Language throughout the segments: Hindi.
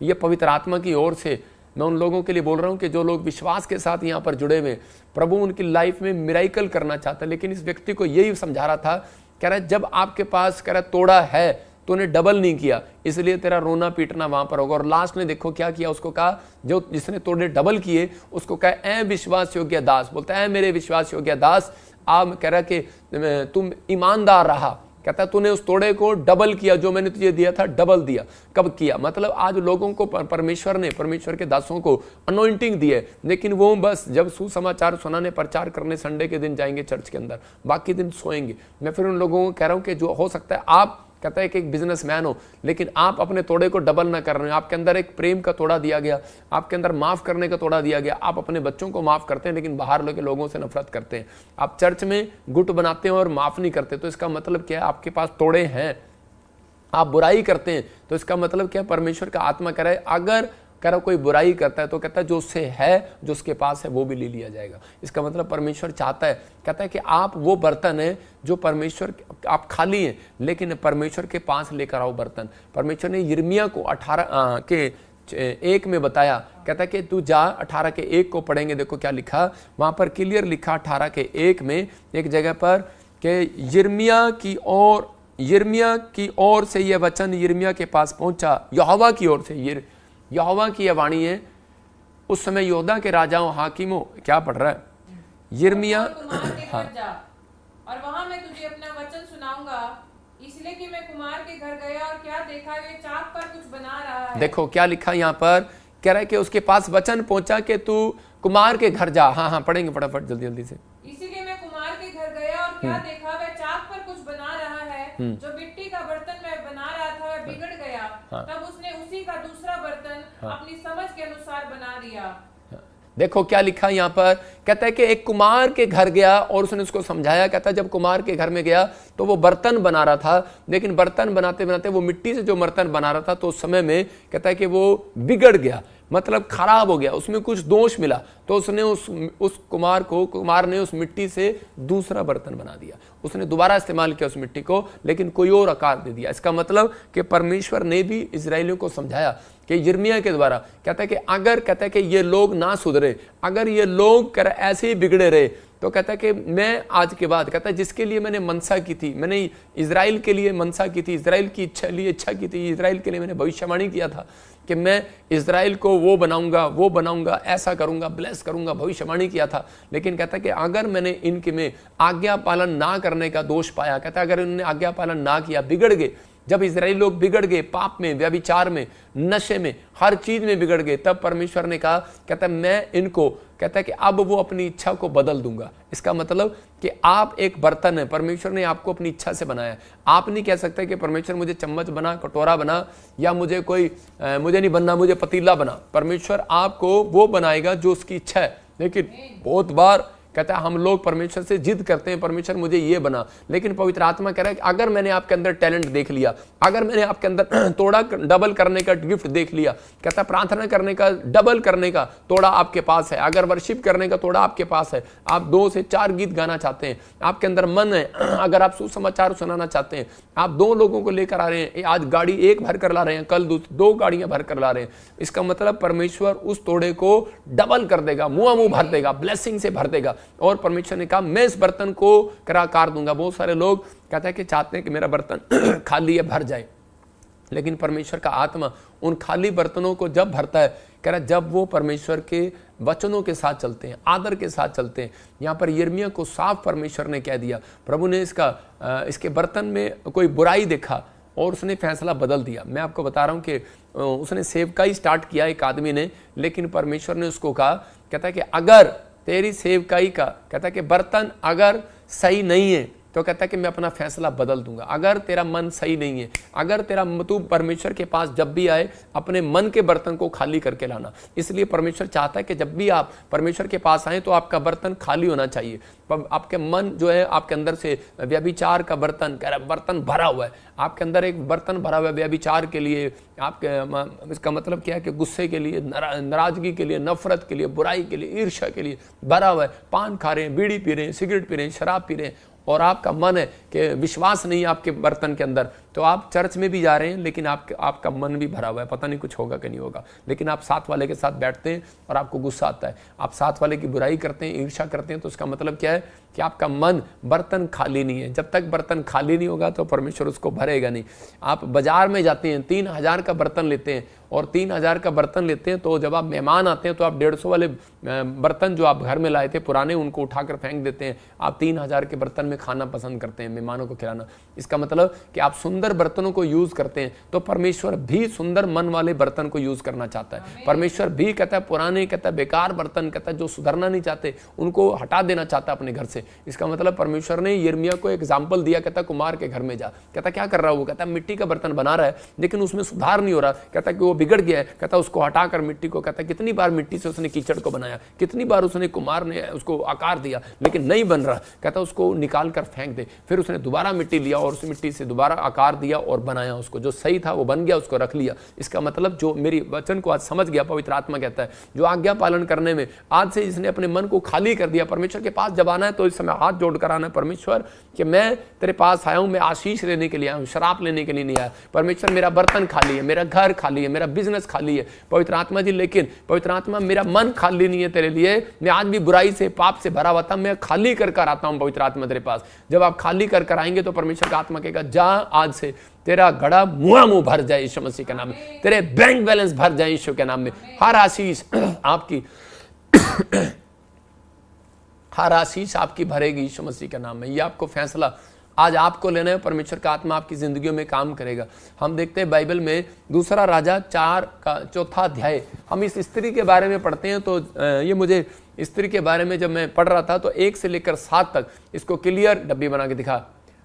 ये पवित्र आत्मा की ओर से मैं उन लोगों के लिए बोल रहा हूं कि जो लोग विश्वास के साथ यहाँ पर जुड़े हुए, प्रभु उनकी लाइफ में मिराइकल करना चाहता है। लेकिन इस व्यक्ति को यही समझा रहा था, कह रहा है जब आपके पास कह रहा तोड़ा है तो उन्हें डबल नहीं किया, इसलिए तेरा रोना पीटना वहां पर होगा। और लास्ट में देखो क्या किया, उसको कहा, जो जिसने तोड़े डबल किए उसको कहा, ऐ विश्वास योग्य दास, बोलता है मेरे विश्वास योग्य दास, आप कह रहा कि तुम ईमानदार रहा, कहता है तूने उस तोड़े को डबल किया, जो मैंने तुझे दिया था डबल दिया। कब किया? मतलब आज लोगों को परमेश्वर ने, परमेश्वर के दासों को अनॉइंटिंग दी है, लेकिन वो बस जब सुसमाचार सुनाने, प्रचार करने संडे के दिन जाएंगे चर्च के अंदर, बाकी दिन सोएंगे। मैं फिर उन लोगों को कह रहा हूं कि जो हो सकता है आप, कहता है कि एक बिजनेसमैन हो, लेकिन आप अपने तोड़े को डबल ना कर रहे हो। आपके अंदर एक प्रेम का तोड़ा दिया गया, आपके अंदर माफ करने का तोड़ा दिया गया। आप अपने बच्चों को माफ करते हैं, लेकिन बाहर के लोगों से नफरत करते हैं। आप चर्च में गुट बनाते हैं और माफ नहीं करते, तो इसका मतलब क्या है? आपके पास तोड़े हैं। आप बुराई करते हैं, तो इसका मतलब क्या है? परमेश्वर का आत्मा कह रहा है, अगर कह रहा कोई बुराई करता है तो कहता है जो उससे है, जो उसके पास है, वो भी ले लिया जाएगा। इसका मतलब परमेश्वर चाहता है, कहता है कि आप वो बर्तन है जो परमेश्वर, आप खाली हैं लेकिन परमेश्वर के पास लेकर आओ बर्तन। परमेश्वर ने यिर्मयाह को 18 के 1 में बताया, कहता है कि तू जा, 18 के 1 को पढ़ेंगे, देखो क्या लिखा वहां पर, क्लियर लिखा 18 के 1 में एक जगह पर कि यिर्मयाह की ओर से यह वचन यिर्मयाह के पास पहुंचा, यहोवा की ओर से। यहोवा की यह वाणी है। उस समय यहूदा के राजाओं, हाकिमों, क्या पढ़ रहा है? यिर्मयाह, हाँ, और वहां मैं तुझे अपना वचन सुनाऊंगा, इसलिए कि मैं कुम्हार के घर गया और क्या देखा, वे चाक पर कुछ बना रहा है। देखो क्या लिखा यहाँ पर, कह रहा है कि उसके पास वचन पहुंचा कि तू कुम्हार के घर जा। हाँ, पढ़ेंगे फटाफट जल्दी जल्दी से। इसीलिए मैं कुम्हार के घर गया और क्या देखा, वह चाक पर कुछ बना रहा है, जो मिट्टी का बर्तन मैं बना रहा था वह बिगड़ गया। तब उसने उसी का दूसरा बर्तन अपनी समझ के अनुसार बना दिया। देखो क्या लिखा यहाँ पर, कहता है कि एक कुमार के घर गया और उसने उसको समझाया। कहता है जब कुमार के घर में गया तो वो बर्तन बना रहा था, लेकिन बर्तन बनाते बनाते वो मिट्टी से जो बर्तन बना रहा था, तो उस समय में कहता है कि वो बिगड़ गया, मतलब खराब हो गया, उसमें कुछ दोष मिला। तो उसने उस कुमार ने उस मिट्टी से दूसरा बर्तन बना दिया। उसने दोबारा इस्तेमाल किया उस मिट्टी को, लेकिन कोई और आकार दे दिया। इसका मतलब कि परमेश्वर ने भी इजराइलियों को समझाया कि यिर्मयाह के द्वारा, कहता है कि अगर, कहता है कि ये लोग ना सुधरे, अगर ये लोग ऐसे ही बिगड़े रहे, तो कहता है कि मैं आज के बाद, कहता है जिसके लिए मैंने मनसा की थी, मैंने इजराइल के लिए मनसा की थी, इजराइल की इच्छा की थी, इजराइल के लिए मैंने भविष्यवाणी किया था कि मैं इजराइल को वो बनाऊंगा, ऐसा करूंगा, ब्लेस करूंगा, भविष्यवाणी किया था। लेकिन कहता है कि अगर मैंने इनके में आज्ञा पालन ना करने का दोष पाया, कहता है अगर इन्होंने आज्ञा पालन ना किया, बिगड़ गए, जब इजराइली लोग बिगड़ गए, पाप में, व्यभिचार में, नशे में, हर चीज में बिगड़ गए, तब परमेश्वर ने कहा, कहता है मैं इनको, कहता है कि अब वो अपनी इच्छा को बदल दूंगा। इसका मतलब कि आप एक बर्तन है, परमेश्वर ने आपको अपनी इच्छा से बनाया। आप नहीं कह सकते कि परमेश्वर मुझे चम्मच बना, कटोरा बना, या मुझे नहीं बनना, मुझे पतीला बना। परमेश्वर आपको वो बनाएगा जो उसकी इच्छा है। लेकिन बहुत बार कहता है हम लोग परमेश्वर से जिद करते हैं, परमेश्वर मुझे ये बना, लेकिन पवित्र आत्मा कह रहा है कि अगर मैंने आपके अंदर टैलेंट देख लिया, अगर मैंने आपके अंदर तोड़ा डबल करने का गिफ्ट देख लिया, कहता है प्रार्थना करने का डबल करने का तोड़ा आपके पास है, अगर वर्शिप करने का तोड़ा आपके पास है, आप 2 से 4 गीत गाना चाहते हैं, आपके अंदर मन है, अगर आप सुसमाचार सुनाना चाहते हैं, आप 2 लोगों को लेकर आ रहे हैं, आज गाड़ी 1 भर कर ला रहे हैं, कल 2 गाड़ियां भर कर ला रहे हैं, इसका मतलब परमेश्वर उस तोड़े को डबल कर देगा, मुंह भर देगा, ब्लेसिंग से भर देगा। और परमेश्वर ने कहा मैं इस बर्तन को आकार दूंगा। बहुत सारे लोग कहते हैं कि चाहते हैं कि मेरा बर्तन खाली है, भर जाए, लेकिन परमेश्वर का आत्मा उन खाली बर्तनों को जब भरता है, कह रहा जब वो परमेश्वर के वचनों के साथ चलते हैं, आदर के साथ चलते हैं। यहाँ पर यिर्मयाह को साफ परमेश्वर ने कह दिया, प्रभु ने इसके बर्तन में कोई बुराई देखा और उसने फैसला बदल दिया। मैं आपको बता रहा हूँ कि उसने सेवकाई स्टार्ट किया एक आदमी ने, लेकिन परमेश्वर ने उसको कहा, कहता है कि अगर तेरी सेवकाई का, कहता है कि बर्तन अगर सही नहीं है, तो कहता है कि मैं अपना फैसला बदल दूंगा। अगर तेरा मन सही नहीं है, अगर तू परमेश्वर के पास जब भी आए, अपने मन के बर्तन को खाली करके लाना। इसलिए परमेश्वर चाहता है कि जब भी आप परमेश्वर के पास आए तो आपका बर्तन खाली होना चाहिए। आपके मन जो है, आपके अंदर से व्यभिचार का बर्तन भरा हुआ है, आपके अंदर एक बर्तन भरा हुआ है व्यभिचार के लिए, आपके, इसका मतलब क्या है कि गुस्से के लिए, नाराजगी के लिए, नफरत के लिए, बुराई के लिए, ईर्ष्या के लिए भरा हुआ है। पान खा रहे हैं, बीड़ी पी रहे हैं, सिगरेट पी रहे हैं, शराब पी रहे हैं, और आपका मन है कि विश्वास नहीं है आपके बर्तन के अंदर, तो आप चर्च में भी जा रहे हैं लेकिन आपका मन भी भरा हुआ है, पता नहीं कुछ होगा कि नहीं होगा। लेकिन आप साथ वाले के साथ बैठते हैं और आपको गुस्सा आता है, आप साथ वाले की बुराई करते हैं, ईर्ष्या करते हैं, तो उसका मतलब क्या है कि आपका मन, बर्तन खाली नहीं है। जब तक बर्तन खाली नहीं होगा तो परमेश्वर उसको भरेगा नहीं। आप बाजार में जाते हैं, 3000 का बर्तन लेते हैं, और 3000 का बर्तन लेते हैं तो जब आप मेहमान आते हैं तो आप 150 वाले बर्तन जो आप घर में लाए थे पुराने, उनको उठाकर फेंक देते हैं। आप 3000 के बर्तन में खाना पसंद करते हैं, मेहमानों को खिलाना। इसका मतलब कि आप सुंदर बर्तनों को यूज करते हैं, तो परमेश्वर भी सुंदर मन वाले बर्तन को यूज करना चाहता है। परमेश्वर भी कहता है पुराने, कहता है बेकार बर्तन, कहता है जो सुधरना नहीं चाहते उनको हटा देना चाहता है अपने घर से। इसका मतलब परमेश्वर ने यिर्मयाह को एग्जाम्पल दिया, कहता कुमार के घर में जा। कहता क्या कर रहा है वो? कहता मिट्टी का बर्तन बना रहा है लेकिन उसमें सुधार नहीं हो रहा। कहता कि वो बिगड़ गया है। कहता उसको हटाकर मिट्टी को, कहता कितनी बार मिट्टी से उसने कीचड़ को बनाया, कितनी बार उसने कुमार ने उसको आकार दिया लेकिन नहीं बन रहा। कहता उसको निकाल कर फेंक दे। फिर उसने दोबारा मिट्टी लिया और उस मिट्टी से दोबारा आकार दिया और बनाया उसको, जो सही था वो बन गया, उसको रख लिया। इसका मतलब जो मेरी वचन को आज समझ गया, पवित्र आत्मा कहता है जो आज्ञा पालन करने में आज से इसने अपने मन को खाली कर दिया, परमेश्वर के पास जब आना है तो इस समय हाथ जोड़कर आना है, परमेश्वर कि मैं तेरे पास आया हूं, मैं आशीष लेने के लिए आया हूं, शराब लेने के लिए नहीं आया। परमेश्वर मेरा बर्तन खाली है, मेरा घर खाली है, मेरा बिजनेस खाली है पवित्र आत्मा जी, लेकिन पवित्र आत्मा मेरा मन खाली नहीं है तेरे लिए। मैं आज भी बुराई से, पाप से भरा हुआ था, मैं खाली कर कर आता हूं पवित्र आत्मा तेरे पास। जब आप खाली कर कर आएंगे तो परमेश्वर का आत्मा कहेगा जा आज से तेरा घड़ा मुंह भर जाए यीशु मसीह के नाम में, तेरे बैंक बैलेंस भर जाए यीशु के नाम में। हर आशीष आपकी हर आशीष आपकी भरेगी यीशु मसीह के नाम में। ये आपको फैसला आज आपको लेना है, परमेश्वर का आत्मा आपकी जिंदगियों में काम करेगा। हम देखते हैं बाइबल में दूसरा राजा 4 का 4था अध्याय, हम इस स्त्री के बारे में पढ़ते हैं। तो ये मुझे स्त्री के बारे में जब मैं पढ़ रहा था तो 1 से लेकर 7 तक इसको क्लियर डब्बी बना के दिखा,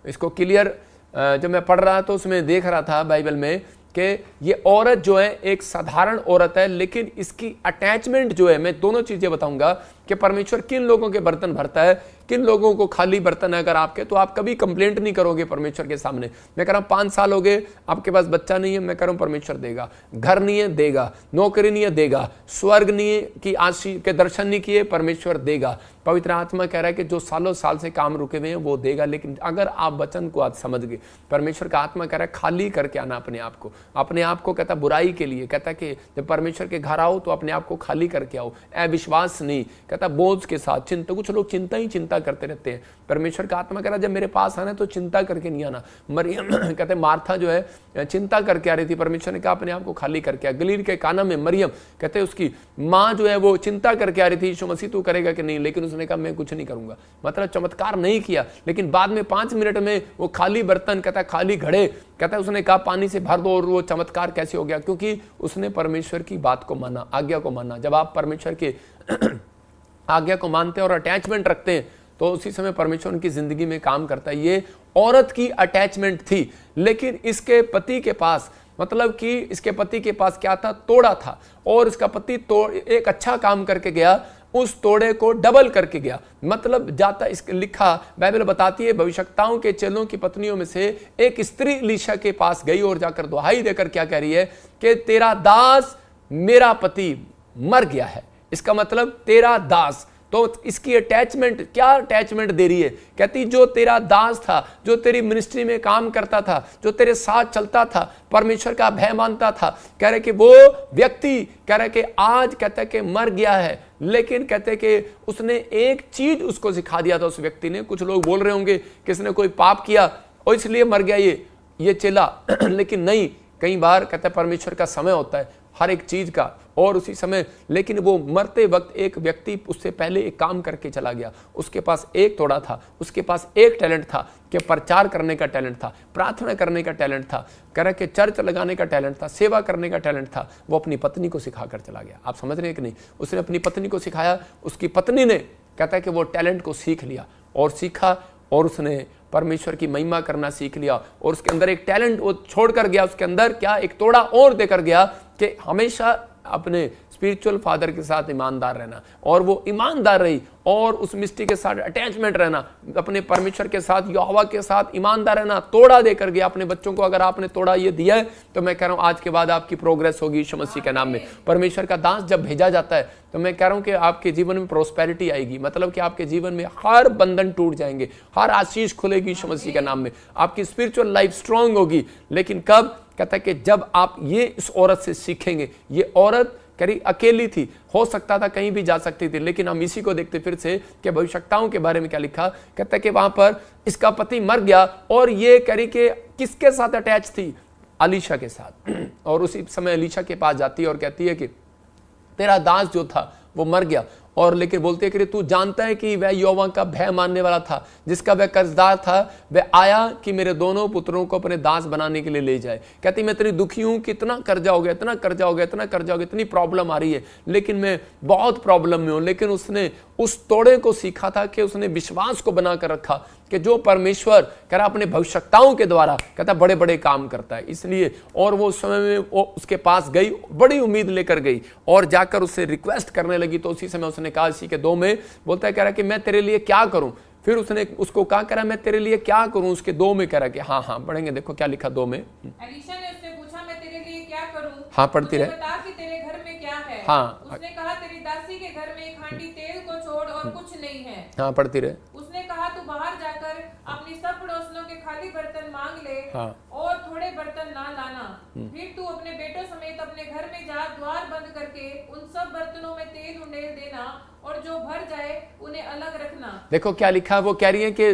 इसको क्लियर जब मैं पढ़ रहा तो उसमें देख रहा था बाइबल में कि ये औरत जो है एक साधारण औरत है, लेकिन इसकी अटैचमेंट जो है, मैं दोनों चीजें बताऊंगा कि परमेश्वर किन लोगों के बर्तन भरता है, किन लोगों को खाली बर्तन है अगर आपके, तो आप कभी कंप्लेंट नहीं करोगे परमेश्वर के सामने। मैं कह रहा हूं 5 साल हो गए आपके पास बच्चा नहीं है, मैं कह रहा हूं परमेश्वर देगा। घर नहीं है, देगा। नौकरी नहीं है, देगा। स्वर्ग नहीं है कि आशीष के दर्शन नहीं किए, परमेश्वर देगा। पवित्र आत्मा कह रहा है कि जो सालों साल से काम रुके हुए हैं वो देगा। लेकिन अगर आप वचन को आज समझ गए, परमेश्वर का आत्मा कह रहा है खाली करके आना अपने आप को कहता बुराई के लिए, कहता कि जब परमेश्वर के घर आओ तो अपने आप को खाली करके आओ, अविश्वास नहीं, कहता बोझ के साथ, चिंता। कुछ लोग चिंता ही चिंता करते रहते हैं। परमेश्वर का आत्मा कह रहा है जब मेरे पास आना तो चिंता करके नहीं आना। मरियम कहते मार्था जो है चिंता करके आ रही थी, परमेश्वर ने कहा अपने आप को खाली करके आ। गलील के काना में मरियम कहते उसकी माँ जो है वो चिंता करके आ रही थी, यीशु मसीह तू करेगा कि नहीं, लेकिन उसने कहा मैं कुछ नहीं करूंगा। मतलब चमत्कार नहीं किया, लेकिन बाद में 5 मिनट में वो खाली बर्तन, कहता खाली घड़े, कहता उसने कहा पानी से भर दो, और वो चमत्कार कैसे हो गया? क्योंकि उसने परमेश्वर की बात को माना, आज्ञा को माना। जब आप परमेश्वर के आज्ञा को मानते हैं और अटैचमेंट रखते हैं तो उसी समय परमेश्वर उनकी जिंदगी में काम करता है। ये औरत की अटैचमेंट थी, लेकिन इसके पति के पास, मतलब कि इसके पति के पास क्या था? तोड़ा था। और इसका पति एक अच्छा काम करके गया, उस तोड़े को डबल करके गया। मतलब जाता इसके लिखा, बाइबल बताती है भविष्यवक्ताओं के चेलों की पत्नियों में से एक स्त्री एलीशा के पास गई और जाकर दुहाई देकर क्या कह रही है कि तेरा दास मेरा पति मर गया है। इसका मतलब तेरा दास, तो इसकी अटैचमेंट, क्या अटैचमेंट दे रही है? कहती जो तेरा दास था, जो तेरी मिनिस्ट्री में काम करता था, जो तेरे साथ चलता था, परमेश्वर का भय मानता था, कह रहे कि वो व्यक्ति कह रहे कि आज कहते कि मर गया है, लेकिन कहते कि उसने एक चीज उसको सिखा दिया था उस व्यक्ति ने। कुछ लोग बोल रहे होंगे कि इसने कोई पाप किया और इसलिए मर गया ये चेला लेकिन नहीं, कई बार कहते परमेश्वर का समय होता है हर एक चीज का, और उसी समय, लेकिन वो मरते वक्त एक व्यक्ति उससे पहले एक काम करके चला गया। उसके पास एक तोड़ा था, उसके पास एक टैलेंट था कि प्रचार करने का टैलेंट था, प्रार्थना करने का टैलेंट था, कह रहा कि चर्च लगाने का टैलेंट था, सेवा करने का टैलेंट था। वो अपनी पत्नी को सिखा कर चला गया। आप समझ रहे हैं कि नहीं? उसने अपनी पत्नी को सिखाया, उसकी पत्नी ने कहता है कि वो टैलेंट को सीख लिया और सीखा, और उसने परमेश्वर की महिमा करना सीख लिया। और उसके अंदर एक टैलेंट वो छोड़ कर गया, उसके अंदर क्या एक तोड़ा और देकर गया कि हमेशा अपने स्पिरिचुअल फादर के साथ ईमानदार रहना, और वो ईमानदार रही और उस मिस्टी के साथ अटैचमेंट रहना, अपने परमेश्वर के साथ, यहोवा के साथ ईमानदार रहना, तोड़ा देकर गया अपने बच्चों को। अगर आपने तोड़ा ये दिया है तो मैं कह रहा हूं आज के बाद आपकी प्रोग्रेस होगी यीशु मसीह के नाम में। परमेश्वर का दास जब भेजा जाता है तो मैं कह रहा हूं कि आपके जीवन में प्रोस्पेरिटी आएगी, मतलब कि आपके जीवन में हर बंधन टूट जाएंगे, हर आशीष खुलेगी यीशु मसीह के नाम में, आपकी स्पिरिचुअल लाइफ स्ट्रांग होगी। लेकिन कब? कहता है कि जब आप ये इस औरत से सीखेंगे। ये औरत करी अकेली थी, हो सकता था कहीं भी जा सकती थी, लेकिन हम इसी को देखते फिर से कि भविष्यताओं के बारे में क्या लिखा। कहता है कि वहां पर इसका पति मर गया और ये करी कि किसके साथ अटैच थी? अलीशा के साथ। और उसी समय अलीशा के पास जाती है और कहती है कि तेरा दास जो था वो मर गया, और लेकिन बोलते हैं कि तू जानता है कि वह यहोवा का भय मानने वाला था, जिसका वह कर्जदार था, वह आया कि मेरे दोनों पुत्रों को अपने दास बनाने के लिए ले जाए। कहती मैं तेरी दुखी हूं कि इतना कर्जा हो गया, इतना कर्जा हो गया, इतना कर्जा हो गया, इतनी प्रॉब्लम आ रही है, लेकिन मैं बहुत प्रॉब्लम में हूं। लेकिन उसने उस तोड़े को सीखा था कि उसने विश्वास को बनाकर रखा कि जो परमेश्वर कह रहा अपने भविष्यताओं के द्वारा कहता बड़े बड़े काम करता है। इसलिए और वो उस समय में वो उसके पास गई, बड़ी उम्मीद लेकर गई और जाकर उससे रिक्वेस्ट करने लगी। तो उसी समय उसने कहा, इसी के 2 में बोलता है, कह रहा कि मैं तेरे लिए क्या करूं। फिर उसने उसको कहा, कह रहा मैं तेरे लिए क्या करूं। उसके 2 में कह रहा कि हाँ पढ़ेंगे, देखो क्या लिखा 2 में। एलीशा ने उससे पूछा, मैं तेरे लिए क्या करूं? हाँ पढ़ती रहे। बता कि तेरे घर में क्या है? हाँ उसने कहा, तेरी दासी के घर में एक हांडी तेल को छोड़ और कुछ नहीं है। हाँ पढ़ती रहे। उसने कहा, तू बाहर जाकर अपनी सब पड़ोसियों के खाली बर्तन मांग ले। हाँ। और थोड़े बर्तन ना लाना। फिर तू अपने बेटों समेत अपने घर में जा, द्वार बंद करके उन सब बर्तनों में तेल उंडेल देना, और जो भर जाए उन्हें अलग रखना। देखो क्या लिखा, वो कह रही है कि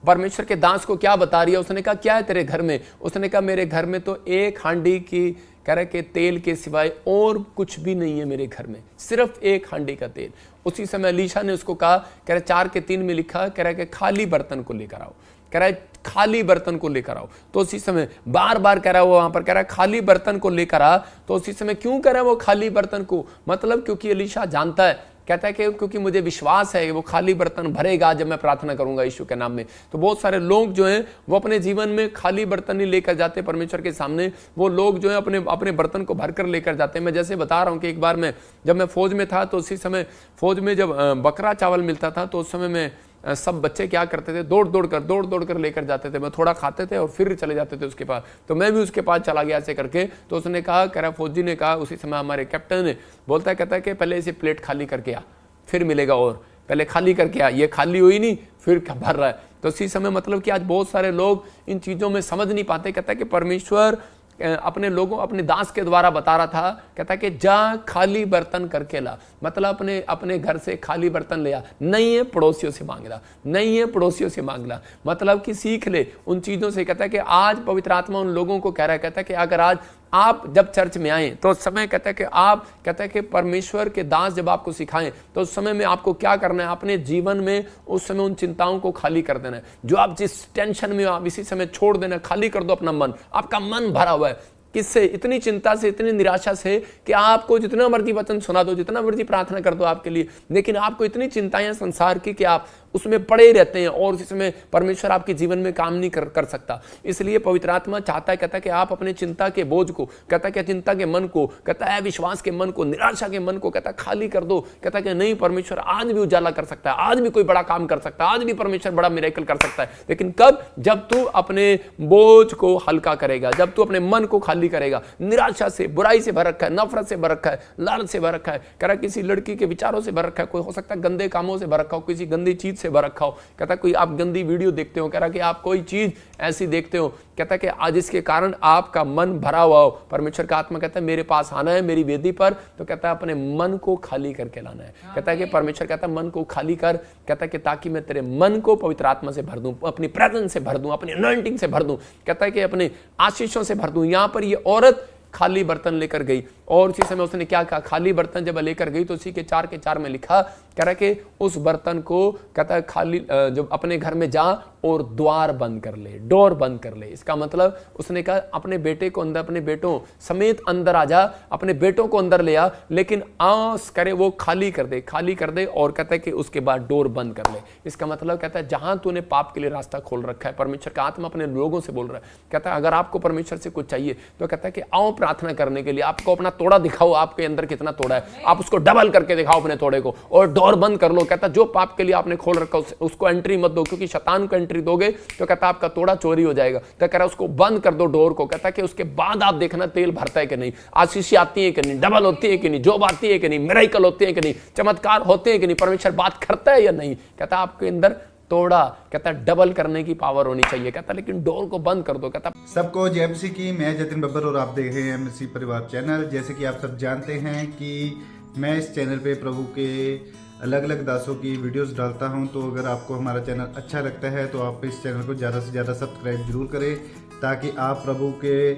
परमेश्वर के दास को क्या बता रही है। उसने कहा क्या है तेरे घर में? उसने कहा मेरे घर में तो एक हांडी की कह रहा कि तेल के सिवाय और कुछ भी नहीं है मेरे घर में, सिर्फ एक हांडी का तेल। उसी समय अलीशा ने उसको कहा, कह रहा 4 के 3 में लिखा, कह रहा कि खाली बर्तन को लेकर आओ, कह रहा है खाली बर्तन को लेकर आओ। तो उसी समय बार बार कह रहा है वो वहां पर कह रहा है खाली बर्तन को लेकर आ। तो उसी समय क्यों कह रहा है वो खाली बर्तन को? मतलब क्योंकि अलीशा जानता है, कहता है कि क्योंकि मुझे विश्वास है कि वो खाली बर्तन भरेगा जब मैं प्रार्थना करूंगा यीशु के नाम में। तो बहुत सारे लोग जो हैं वो अपने जीवन में खाली बर्तन नहीं लेकर जाते परमेश्वर के सामने। वो लोग जो है अपने बर्तन को भरकर लेकर जाते हैं। मैं जैसे बता रहा हूं कि एक बार मैं जब मैं फौज में था, तो उसी समय फौज में जब बकरा चावल मिलता था, तो उस समय में सब बच्चे क्या करते थे, दौड़ दौड़ कर लेकर जाते थे। मैं थोड़ा खाते थे और फिर चले जाते थे उसके पास। तो मैं भी उसके पास चला गया ऐसे करके। तो उसने कहा, कह रहा फौजी ने कहा, उसी समय हमारे कैप्टन ने बोलता है, कहता है कि पहले इसे प्लेट खाली करके आ, फिर मिलेगा, और पहले खाली करके आ। ये खाली हुई नहीं, फिर भर रहा है। तो इसी समय मतलब कि आज बहुत सारे लोग इन चीजों में समझ नहीं पाते। कहता है कि परमेश्वर अपने लोगों, अपने दास के द्वारा बता रहा था, कहता है कि जा खाली बर्तन करके ला। मतलब अपने घर से खाली बर्तन ले आ, नहीं है पड़ोसियों से मांग ला, नहीं है पड़ोसियों से मांग ला। मतलब कि सीख ले उन चीजों से। कहता है कि आज पवित्र आत्मा उन लोगों को कह रहा है, कहता है कि अगर आज आप जब चर्च में आए तो उस समय कहता है कि आप, कहता है कि परमेश्वर के दास जब आपको सिखाएं तो उस समय में आपको क्या करना है, अपने जीवन में उस समय उन चिंताओं को खाली कर देना है। जो आप जिस टेंशन में हो आप इसी समय छोड़ देना, खाली कर दो अपना मन। आपका मन भरा हुआ है किससे? इतनी चिंता से, इतनी निराशा से कि आपको जितना मर्जी वचन सुना दो, जितना मर्जी प्रार्थना कर दो आपके लिए, लेकिन आपको इतनी चिंताएं संसार की कि आप उसमें पड़े रहते हैं और इस समय परमेश्वर आपके जीवन में काम नहीं कर सकता। इसलिए पवित्र आत्मा चाहता है, कहता है कि आप अपने चिंता के बोझ को, कहता है कि चिंता के मन को, कहता है विश्वास के मन को, निराशा के मन को, कहता है खाली कर दो। कहता है कि नहीं, परमेश्वर आज भी उजाला कर सकता है, आज भी कोई बड़ा काम कर सकता है, आज भी परमेश्वर बड़ा मिरेकल कर सकता है। लेकिन कब? जब तू अपने बोझ को हल्का करेगा, जब तू अपने मन को खाली करेगा। निराशा से, बुराई से भर रखा है, नफरत से भर रखा है, लालच से भर रखा है, कह रहा किसी लड़की के विचारों से भर रखा है, कोई हो सकता है गंदे कामों से भर रखा हो, किसी गंदी चीज से भर रखा हो। कहता कोई आप गंदी वीडियो देखते हो, कह रहा कि आप कोई चीज ऐसी देखते हो, कहता कि आज इसके कारण आपका मन भरा हुआ हो। परमेश्वर का आत्मा कहता है मेरे पास आना है मेरी वेदी पर, तो कहता है अपने मन को खाली करके लाना है। कहता है कि परमेश्वर कहता है मन को खाली कर, कहता है कि ताकि मैं तेरे मन को पवित्र आत्मा से भर दूं, अपनी प्रेजेंस से भर दूं, अपनी अनॉइंटिंग से भर दूं, कहता है कि अपने आशीषों से भर दूं। यहां पर ये औरत खाली बर्तन लेकर गई और उसी समय उसने क्या कहा, खाली बर्तन जब लेकर गई तो उसी के 4 के 4 में लिखा, कह रहा कि उस बर्तन को कहता है खाली जब अपने घर में जा और द्वार बंद कर ले, डोर बंद कर ले। इसका मतलब उसने कहा अपने बेटे को अंदर, अपने बेटों समेत अंदर आ जा, अपने बेटों को अंदर ले आ, लेकिन आस करे वो खाली कर दे, खाली कर दे। और कहता है कि उसके बाद डोर बंद कर ले। इसका मतलब कहता है जहां तूने पाप के लिए रास्ता खोल रखा है, परमेश्वर का आत्मा अपने लोगों से बोल रहा है, कहता है अगर आपको परमेश्वर से कुछ चाहिए तो कहता है कि आओ प्रार्थना करने के लिए, आपको अपना तोड़ा दिखाओ, आपके अंदर कितना तोड़ा है, आप उसको डबल करके दिखाओ अपने तोड़े को, और डोर बंद कर लो। कहता जो पाप के लिए आपने खोल रखा उसको एंट्री मत दो, क्योंकि शैतान को एंट्री दोगे तो कहता आपका तोड़ा चोरी हो जाएगा। तो कह रहा उसको बंद कर दो डोर को। कहता कि उसके बाद आप देखना तेल भरता है कि नहीं, आशीष आती है कि नहीं, डबल होती है कि नहीं, जॉब आती है कि नहीं, मिरेकल होते हैं कि नहीं, चमत्कार होते हैं कि नहीं, परमेश्वर बात करता है या नहीं। कहता आपके अंदर तोड़ा, कहता डबल करने की पावर होनी चाहिए। कहता लेकिन डोर को बंद कर दो। कहता सबको जय मसीह की, मैं जतिन बब्बर और आप देख रहे हैं मसीह परिवार चैनल। जैसे कि आप सब जानते हैं कि मैं इस चैनल पे प्रभु के अलग अलग दासों की वीडियोस डालता हूं, तो अगर आपको हमारा चैनल अच्छा लगता है तो आप इस चैनल को ज़्यादा से ज़्यादा सब्सक्राइब जरूर करें, ताकि आप प्रभु के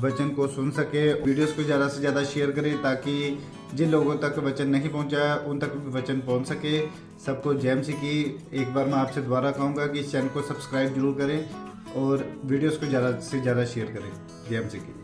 वचन को सुन सके। वीडियोस को ज़्यादा से ज़्यादा शेयर करें, ताकि जिन लोगों तक वचन नहीं पहुंचा उन तक भी वचन पहुंच सके। सबको जय मसीह की। एक बार मैं आपसे दोबारा कहूँगा कि इस चैनल को सब्सक्राइब जरूर करें और वीडियोस को ज़्यादा से ज़्यादा शेयर करें। जय मसीह की।